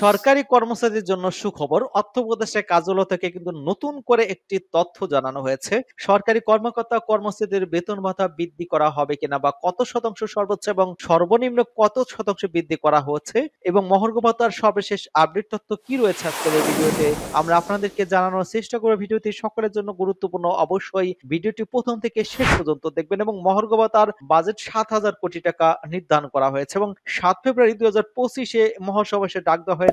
সরকারি কর্মচারীদের জন্য সুখবর। অর্থ উপদেষ্টা কার্যালয় থেকে কিন্তু নতুন করে একটি তথ্য জানানো হয়েছে। সরকারি কর্মকর্তা কর্মচারীদের বেতন ভাতা বৃদ্ধি করা হবে কিনা বা কত শতাংশ সর্বোচ্চ এবং সর্বনিম্ন কত শতাংশ বৃদ্ধি করা হচ্ছে এবং মহার্ঘ ভাতার সর্বশেষ আপডেট তথ্য কি রয়েছে আজকের এই ভিডিওতে আমরা আপনাদেরকে জানানোর চেষ্টা করব। ভিডিওটি সকলের জন্য গুরুত্বপূর্ণ, অবশ্যই ভিডিওটি প্রথম থেকে শেষ পর্যন্ত দেখবেন। এবং মহার্ঘ ভাতার বাজেট ৭,০০০ কোটি টাকা নির্ধারণ করা হয়েছে এবং ৭ ফেব্রুয়ারি ২০২৫-এ মহাসমাবেশে ডাক দেওয়া হয়েছে।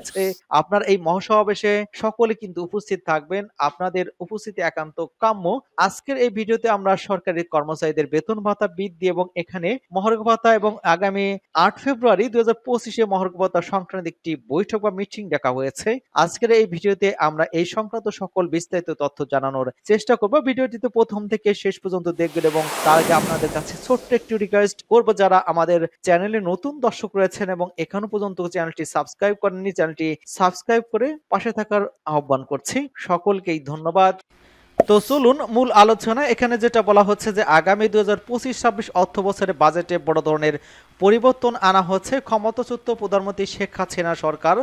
আপনার এই মহাসমাবেশে সকলে কিন্তু উপস্থিত থাকবেন, আপনাদের উপস্থিতি একান্ত কাম্য। আজকের এই ভিডিওতে আমরা সরকারি কর্মচারীদের বেতন ভাতা বৃদ্ধি এবং এখানে মহার্ঘ ভাতা এবং আগামী ৮ ফেব্রুয়ারি ২০২৫-এ মহার্ঘ ভাতা সংক্রান্ত একটি বৈঠক বা মিটিং ডাকা হয়েছে। আজকের এই ভিডিওতে আমরা এই সংক্রান্ত সকল বিস্তারিত তথ্য জানানোর চেষ্টা করব। ভিডিওটিতে প্রথম থেকে শেষ পর্যন্ত দেখবেন এবং তার আগে আপনাদের কাছে ছোট্ট একটি রিকোয়েস্ট করব, যারা আমাদের চ্যানেলে নতুন দর্শক রয়েছেন এবং এখনো পর্যন্ত চ্যানেলটি সাবস্ক্রাইব করেননি, চ্যানেলটি সাবস্ক্রাইব করে পাশে থাকার আহ্বান করছি। সকলকেই ধন্যবাদ। তো চলুন মূল আলোচনা। এখানে যেটা বলা হচ্ছে যে আগামী ২০২৫-২৬ অর্থ বছরে বাজেটে বড় ধরনের পরিবর্তন আনা হচ্ছে। ক্ষমতাচ্যুত প্রধানমন্ত্রী শেখ হাসিনা সরকার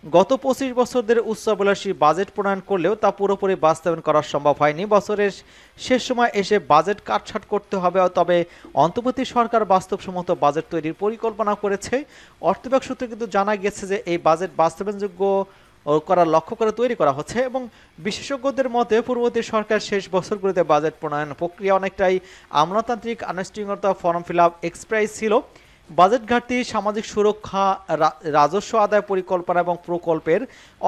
গত ২৫ বছর ধরে উচ্চাভিলাষী বাজেট প্রণয়ন করলেও তা পুরোপুরি বাস্তবায়ন করা সম্ভব হয়নি। বছরের শেষ সময় এসে বাজেট কাটছাট করতে হবে, তবে অন্তর্বর্তী সরকার বাস্তবসম্মত বাজেট তৈরির পরিকল্পনা করেছে। অর্থ বিভাগ সূত্রে কিন্তু জানা গেছে যে এই বাজেট বাস্তবায়নযোগ্য করার লক্ষ্য করে তৈরি করা হচ্ছে এবং বিশেষজ্ঞদের মতে পূর্ববর্তী সরকার শেষ বছরগুলিতে বাজেট প্রণয়ন প্রক্রিয়া অনেকটাই আমলাতান্ত্রিক আনুষ্ঠানিকতা, ফর্ম ফিল আপ এক্সপ্রাইজ ছিল। বাজেট ঘাটতি, সামাজিক সুরক্ষা, রাজস্ব আদায় পরিকল্পনা এবং প্রকল্পের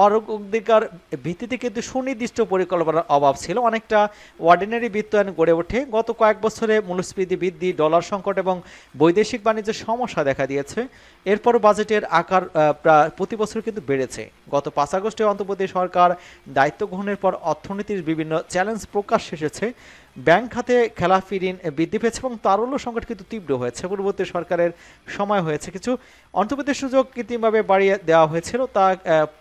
অগ্রাধিকার ভিত্তিতে কিন্তু সুনির্দিষ্ট পরিকল্পনার অভাব ছিল। অনেকটা অর্ডিনারি বিত্তায়ন গড়ে ওঠে। গত কয়েক বছরে মূল্যস্ফীতি বৃদ্ধি, ডলার সংকট এবং বৈদেশিক বাণিজ্যের সমস্যা দেখা দিয়েছে। এরপর বাজেটের আকার প্রায় প্রতি বছর কিন্তু বেড়েছে। গত ৫ আগস্টে অন্তর্বর্তী সরকার দায়িত্ব গ্রহণের পর অর্থনীতির বিভিন্ন চ্যালেঞ্জ প্রকাশ এসেছে। ব্যাংক খাতে খেলাফি ঋণ বৃদ্ধি পেয়েছে এবং তারল্য সংকট কিন্তু তীব্র হয়েছে। পূর্ববর্তী সরকারের সময় হয়েছে কিছু অন্তর্বর্তী সুযোগ কৃত্রিমভাবে বাড়িয়ে দেওয়া হয়েছিল, তা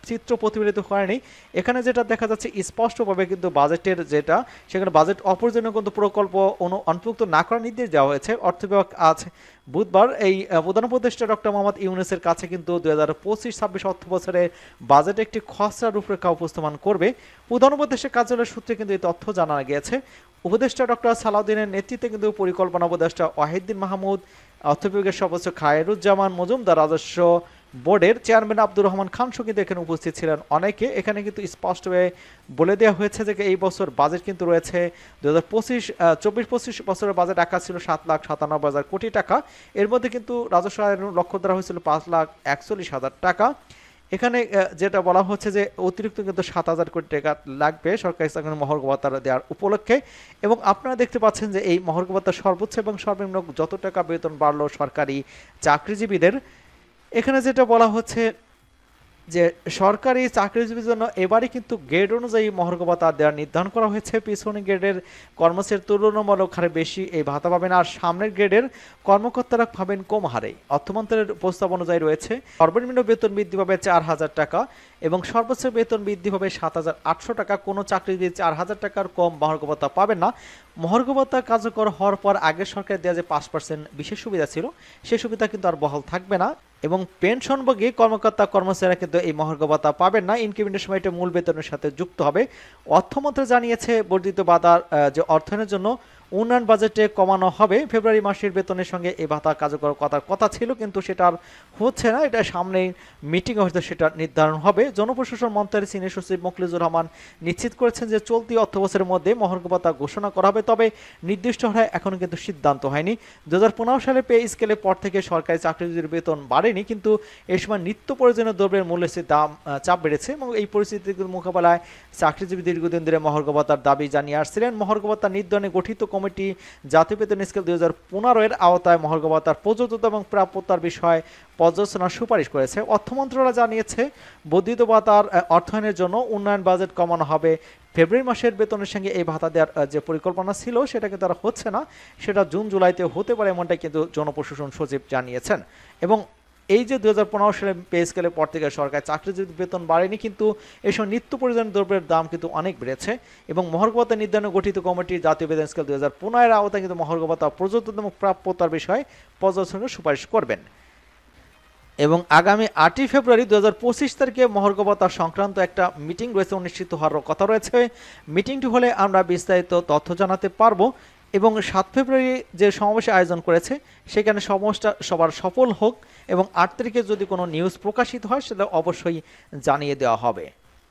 চিত্র প্রতিফলিত হয়নি। এখানে যেটা দেখা যাচ্ছে স্পষ্টভাবে কিন্তু বাজেটের যেটা সেখানে বাজেট অপ্রয়োজনীয় কিন্তু প্রকল্প অন্তর্ভুক্ত না করার নির্দেশ দেওয়া হয়েছে। অর্থ বিভাগ আজ বুধবার এই প্রধান উপদেষ্টা ডক্টর মোহাম্মদ ইউনূসের কাছে কিন্তু ২০২৫-২৬ অর্থ বছরের বাজেট একটি খসড়া রূপরেখা উপস্থাপন করবে। প্রধান উপদেষ্টার কার্যালয়ের সূত্রে কিন্তু এই তথ্য জানা গিয়েছে। উপদেষ্টা ডক্টর সালাউদ্দিনের নেতৃত্বে কিন্তু পরিকল্পনা উপদেষ্টা ওয়াহিদ্দিন মাহমুদ, অর্থ বিভাগের সদস্য খায়রুজ্জামান মজুমদার, রাজস্ব বোর্ডের চেয়ারম্যান আব্দুর রহমান খানসহ কিন্তু এখানে উপস্থিত ছিলেন অনেকে। এখানে কিন্তু স্পষ্টভাবে বলে দেওয়া হয়েছে যে এই বছর বাজেট কিন্তু রয়েছে ২০২৪-২৫ বছরের বাজেট আকার ছিল ৭,৯৭,০০০ কোটি টাকা। এর মধ্যে কিন্তু রাজস্ব আয়ের লক্ষ্য ধরা হয়েছিল ৫,৪১,০০০ টাকা। এখানে যেটা বলা হচ্ছে যে অতিরিক্ত কিন্তু ৭,০০০ কোটি টাকা লাগবে সরকারি চাকরির মহার্ঘ ভাতা দেওয়ার উপলক্ষে। এবং আপনারা দেখতে পাচ্ছেন যে এই মহার্ঘ ভাতা সর্বোচ্চ এবং সর্বনিম্ন যত টাকা বেতন বাড়লো সরকারি চাকরিজীবীদের, এখানে যেটা বলা হচ্ছে যে সরকারি চাকরিজীবীর জন্য এবারে কিন্তু গ্রেড অনুযায়ী মহার্ঘ ভাতা দেওয়ার নির্ধারণ করা হয়েছে। পিছনে গ্রেডের কর্মচারীর তুলনামূলক হারে বেশি এই ভাতা পাবেন, আর সামনের গ্রেডের কর্মকর্তারা পাবেন কম হারে। অর্থমন্ত্রীর প্রস্তাব অনুযায়ী রয়েছে সর্বনিম্ন বেতন বৃদ্ধি পাবে ৪,০০০ টাকা এবং সর্বোচ্চ বেতন বৃদ্ধি পাবে ৭,৮০০ টাকা। কোনো চাকরিজীবী ৪,০০০ টাকার কম মহার্ঘ ভাতা পাবেন না। মহার্ঘ ভাতা কার্যকর হওয়ার পর আগের সরকার দেওয়া যে ৫% বিশেষ সুবিধা ছিল সেই সুবিধা কিন্তু আর বহাল থাকবে না এবং পেনশনভোগী কর্মকর্তা কর্মচারীরা কিন্তু এই মহার্ঘ ভাতা পাবেন না। ইনক্রিমেন্টের সময় এটা মূল বেতনের সাথে যুক্ত হবে। অর্থমন্ত্রী জানিয়েছে বর্ধিত ভাতার যে অর্থায়নের জন্য উন্নয়ন বাজেটে কমানো হবে। ফেব্রুয়ারি মাসের বেতনের সঙ্গে এই ভাতা কার্যকর করার কথা ছিল, কিন্তু সেটা আর হচ্ছে না। এটা সামনেই মিটিংয়ে হয়তো সেটা নির্ধারণ হবে। জনপ্রশাসন মন্ত্রণালয়ের সিনিয়র সচিব মোখলেছুর রহমান নিশ্চিত করেছেন যে চলতি অর্থ বছরের মধ্যে মহার্ঘ ভাতা ঘোষণা করা হবে, তবে নির্দিষ্ট হারে এখনও কিন্তু সিদ্ধান্ত হয়নি। ২০১৫ সালে পে স্কেলের পর থেকে সরকারি চাকরিজীবীর বেতন বাড়েনি, কিন্তু এই সময় নিত্য প্রয়োজনীয় দ্রব্যের মূল্যের দাম চাপ বেড়েছে এবং এই পরিস্থিতির মোকাবেলায় চাকরিজীবী দীর্ঘদিন ধরে মহার্ঘ ভাতার দাবি জানিয়ে আসছিলেন। মহার্ঘ ভাতা নির্ধারণে গঠিত কমিটি জাতীয় বেতন স্কেল ২০১৫-এর আওতায় মহার্ঘ ভাতার প্রযোজ্যতা এবং প্রাপ্যতার বিষয়ে পর্যালোচনার সুপারিশ করেছে। অর্থ মন্ত্রণালয় জানিয়েছে বর্ধিত ভাতার অর্থায়নের জন্য উন্নয়ন বাজেট কমানো হবে। ফেব্রুয়ারি মাসের বেতনের সঙ্গে এই ভাতা দেওয়ার যে পরিকল্পনা ছিল সেটা কিন্তু আর হচ্ছে না, সেটা জুন জুলাইতে হতে পারে এমনটাই কিন্তু জনপ্রশাসন সচিব জানিয়েছেন। এবং এই যে ২০১৫ সালে পে স্কেলের পর থেকে সরকার চাকরিজীবীর বেতন বাড়েনি, কিন্তু এসব নিত্য প্রয়োজনীয় দ্রব্যের দাম কিন্তু অনেক বেড়েছে এবং মহার্ঘ ভাতা নির্ধারণে গঠিত কমিটি জাতীয় বেতন স্কেল ২০১৫-এর আওতায় কিন্তু মহার্ঘ ভাতা প্রযোজ্যতা এবং প্রাপ্যতার বিষয়ে পর্যালোচনার সুপারিশ করবেন। এবং আগামী 8ই ফেব্রুয়ারি 2025 তারিখে মহার্ঘ ভাতা সংক্রান্ত একটা মিটিং রয়েছে, অনুষ্ঠিত হওয়ার কথা রয়েছে। মিটিংটি হলে আমরা বিস্তারিত তথ্য জানাতে পারবো এবং 7 ফেব্রুয়ারি যে সমাবেশের আয়োজন করেছে সেখানে সমাবেশটা সবার সফল হোক এবং 8 তারিখে যদি কোনো নিউজ প্রকাশিত হয় সেটা অবশ্যই জানিয়ে দেওয়া হবে।